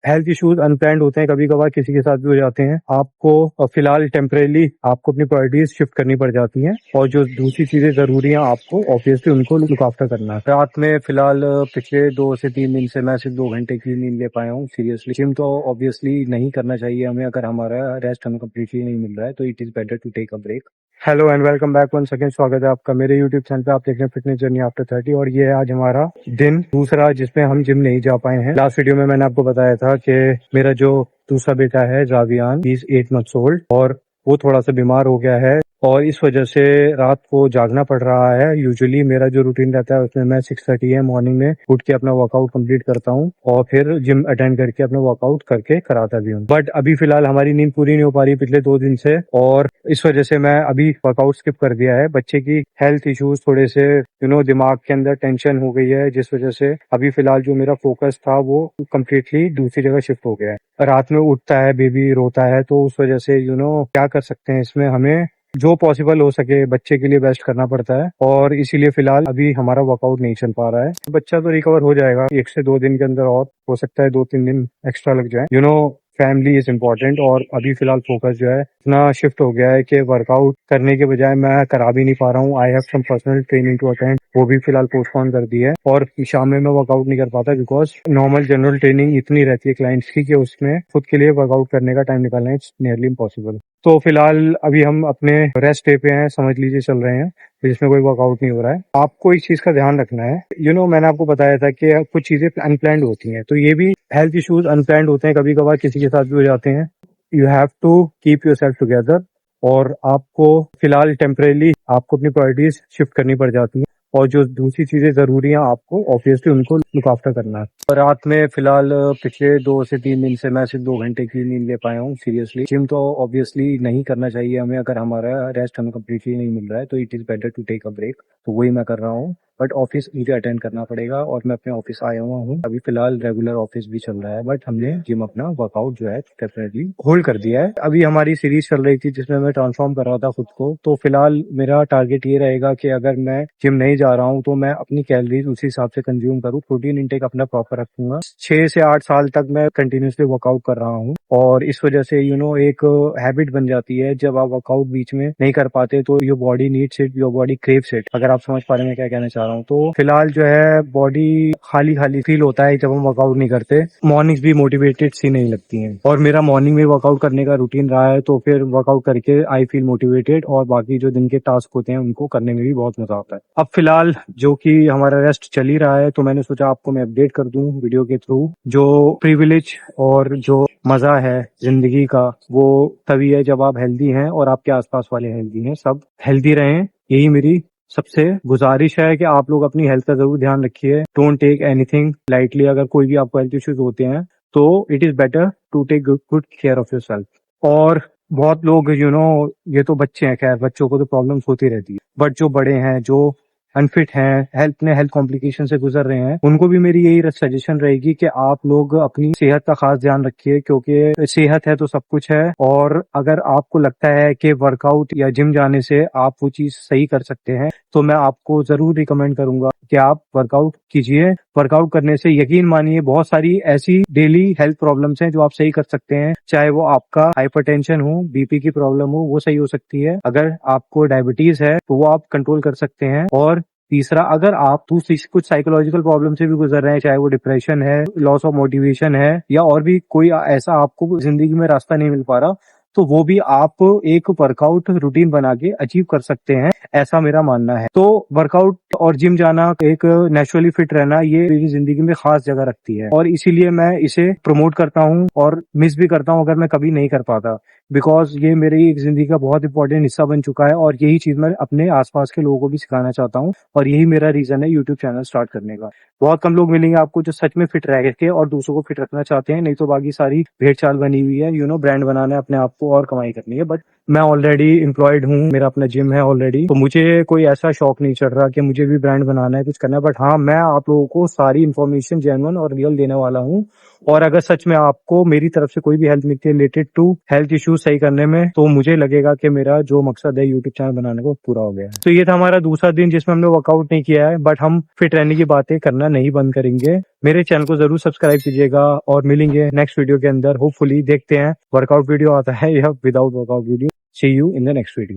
Health issues unplanned होते हैं, कभी कभार किसी के साथ भी हो जाते हैं। आपको फिलहाल टेम्परेली आपको अपनी प्रायोरिटीज शिफ्ट करनी पड़ जाती हैं, और जो दूसरी चीजें जरूरी हैं आपको ऑब्वियसली उनको लुक आफ्टर करना है। रात में फिलहाल पिछले 2 से 3 दिन से मैं सिर्फ 2 घंटे की नींद ले पाया हूँ। सीरियसली जिम तो ऑब्वियसली नहीं करना चाहिए हमें, अगर हमारा रेस्ट हमें कम्प्लीटली नहीं मिल रहा है, तो it is better to take a break. Hello and welcome back one second. स्वागत है आपका मेरे यूट्यूब चैनल पे। आप देख रहे हैं फिटनेस जर्नी आफ्टर 30, और ये है आज हमारा दिन दूसरा जिसमें हम जिम नहीं जा पाए हैं। लास्ट वीडियो में मैंने आपको बताया था कि मेरा जो दूसरा बेटा है जावियान, ही इज 8 months ओल्ड, और वो थोड़ा सा बीमार हो गया है और इस वजह से रात को जागना पड़ रहा है। यूजुअली मेरा जो रूटीन रहता है उसमें मैं 6:30 है मॉर्निंग में उठ के अपना वर्कआउट कंप्लीट करता हूँ और फिर जिम अटेंड करके अपना वर्कआउट करके कराता भी हूँ। बट अभी फिलहाल हमारी नींद पूरी नहीं हो पा रही पिछले 2 दिन से, और इस वजह से मैं अभी वर्कआउट स्किप कर दिया है। बच्चे की हेल्थ इश्यूज थोड़े से दिमाग के अंदर टेंशन हो गई है, जिस वजह से अभी फिलहाल जो मेरा फोकस था वो कम्प्लीटली दूसरी जगह शिफ्ट हो गया है। रात में उठता है, बेबी रोता है, तो उस वजह से क्या कर सकते हैं इसमें, हमें जो पॉसिबल हो सके बच्चे के लिए बेस्ट करना पड़ता है, और इसीलिए फिलहाल अभी हमारा वर्कआउट नहीं चल पा रहा है। बच्चा तो रिकवर हो जाएगा 1 से 2 दिन के अंदर, और हो सकता है 2-3 दिन एक्स्ट्रा लग जाए। फैमिली इज इम्पोर्टेंट, और अभी फिलहाल फोकस जो है इतना शिफ्ट हो गया है कि वर्कआउट करने के बजाय मैं करा भी नहीं पा रहा हूँ। I have some personal training to attend, वो भी फिलहाल पोस्टपोन कर दी है, और शाम में मैं वर्कआउट नहीं कर पाता बिकॉज नॉर्मल जनरल ट्रेनिंग इतनी रहती है क्लाइंट्स की कि उसमें खुद के लिए वर्कआउट करने का टाइम निकालना इट्स नियरली इम्पॉसिबल। तो फिलहाल अभी हम अपने रेस्ट डे पे हैं, समझ लीजिए चल रहे हैं, जिसमें कोई वर्कआउट नहीं हो रहा है। आपको इस चीज का ध्यान रखना है। मैंने आपको बताया था कि कुछ चीजें अनप्लान्ड होती हैं, तो ये भी हेल्थ इश्यूज अनप्लान्ड होते हैं, कभी कभार किसी के साथ भी हो जाते हैं। You have to keep yourself together, और आपको फिलहाल टेम्परेली आपको अपनी प्रायोरिटीज शिफ्ट करनी पड़ जाती है, और जो दूसरी चीजें जरूरी हैं आपको ऑब्वियसली उनको लुक आफ्टर करना है। और रात में फिलहाल पिछले 2 से 3 दिन से मैं सिर्फ 2 घंटे की नींद ले पाया हूँ। सीरियसली जिम तो ऑब्वियसली नहीं करना चाहिए हमें, अगर हमारा रेस्ट हमें कम्प्लीटली नहीं मिल रहा है, तो it is better to take a break. तो वही मैं कर रहा हूँ, बट ऑफिस मुझे अटेंड करना पड़ेगा, और मैं अपने ऑफिस आया हुआ हूँ। अभी फिलहाल रेगुलर ऑफिस भी चल रहा है, बट हमने जिम अपना वर्कआउट जो है डेफिनेटली होल्ड कर दिया है। अभी हमारी सीरीज चल रही थी जिसमें मैं ट्रांसफॉर्म कर रहा था खुद को, तो फिलहाल मेरा टारगेट ये रहेगा कि अगर मैं जिम नहीं जा रहा हूँ तो मैं अपनी कैलोरीज उसी हिसाब से कंज्यूम करूँ, प्रोटीन इंटेक अपना प्रॉपर रखूंगा। 6 से 8 साल तक मैं कंटिन्यूसली वर्कआउट कर रहा हूँ, और इस वजह से एक हैबिट बन जाती है। जब आप वर्कआउट बीच में नहीं कर पाते तो your body needs it, your body craves it. अगर आप समझ पा रहे हैं मैं क्या कहना चाह रहा हूँ। तो फिलहाल जो है बॉडी खाली खाली फील होता है जब हम वर्कआउट नहीं करते। मॉर्निंग्स भी मोटिवेटेड सी नहीं लगती हैं, और मेरा मॉर्निंग में वर्कआउट करने का रूटीन रहा है, तो फिर वर्कआउट करके आई फील मोटिवेटेड, और बाकी जो दिन के टास्क होते हैं उनको करने में भी बहुत मजा आता है। अब फिलहाल जो कि हमारा रेस्ट चल ही रहा है, तो मैंने सोचा आपको मैं अपडेट कर दूं वीडियो के थ्रू। जो प्रिविलेज और जो मजा है जिंदगी का वो तभी है जब आप हेल्दी हैं और आपके आसपास वाले हेल्दी हैं। सब हेल्दी रहें, यही मेरी सबसे गुजारिश है कि आप लोग अपनी हेल्थ का जरूर ध्यान रखिए। Don't take anything lightly. अगर कोई भी आपको हेल्थ इश्यूज होते हैं तो it is better to take good care of yourself. और बहुत लोग ये तो बच्चे हैं, खैर बच्चों को तो प्रॉब्लम्स होती रहती है, बट जो बड़े हैं, जो अनफिट हैं, हेल्थ कॉम्प्लिकेशन से गुजर रहे हैं, उनको भी मेरी यही सजेशन रहेगी कि आप लोग अपनी सेहत का खास ध्यान रखिए, क्योंकि सेहत है तो सब कुछ है। और अगर आपको लगता है कि वर्कआउट या जिम जाने से आप वो चीज सही कर सकते हैं, तो मैं आपको जरूर रिकमेंड करूंगा कि आप वर्कआउट कीजिए। वर्कआउट करने से यकीन मानिए बहुत सारी ऐसी डेली हेल्थ प्रॉब्लम्स हैं जो आप सही कर सकते हैं। चाहे वो आपका हाइपरटेंशन हो, बीपी की प्रॉब्लम हो, वो सही हो सकती है। अगर आपको डायबिटीज है तो वो आप कंट्रोल कर सकते हैं। और तीसरा, अगर आप दूसरी कुछ साइकोलॉजिकल प्रॉब्लम से भी गुजर रहे हैं, चाहे वो डिप्रेशन है, लॉस ऑफ मोटिवेशन है, या और भी कोई ऐसा आपको जिंदगी में रास्ता नहीं मिल पा रहा, तो वो भी आप एक वर्कआउट रूटीन बना के अचीव कर सकते हैं, ऐसा मेरा मानना है। तो वर्कआउट और जिम जाना, एक नेचुरली फिट रहना, ये मेरी जिंदगी में खास जगह रखती है, और इसीलिए मैं इसे प्रमोट करता हूँ और मिस भी करता हूँ अगर मैं कभी नहीं कर पाता, बिकॉज ये मेरी एक जिंदगी का बहुत इंपॉर्टेंट हिस्सा बन चुका है, और यही चीज मैं अपने आसपास के लोगों को भी सिखाना चाहता हूँ, और यही मेरा रीजन है यूट्यूब चैनल स्टार्ट करने का। बहुत कम लोग मिलेंगे आपको जो सच में फिट रह के और दूसरों को फिट रखना चाहते हैं, नहीं तो बाकी सारी भेड़ चाल बनी हुई है। ब्रांड बनाना है अपने आप को और कमाई करनी है। बट मैं ऑलरेडी एम्प्लॉयड हूँ, मेरा अपना जिम है ऑलरेडी, तो मुझे कोई ऐसा शौक नहीं चढ़ रहा कि मुझे भी ब्रांड बनाना है, कुछ करना है। बट हाँ, मैं आप लोगों को सारी इन्फॉर्मेशन जेन्युइन और रियल देने वाला हूँ, और अगर सच में आपको मेरी तरफ से कोई भी हेल्प मिलती है रिलेटेड टू हेल्थ इश्यूज सही करने में, तो मुझे लगेगा कि मेरा जो मकसद है यूट्यूब चैनल बनाने को पूरा हो गया है। तो ये था हमारा दूसरा दिन जिसमें हमने वर्कआउट नहीं किया है, बट हम फिट रहने की बातें करना नहीं बंद करेंगे। मेरे चैनल को जरूर सब्सक्राइब कीजिएगा और मिलेंगे नेक्स्ट वीडियो के अंदर। होपफुली देखते हैं वर्कआउट वीडियो आता है या without workout video. See you in the next video.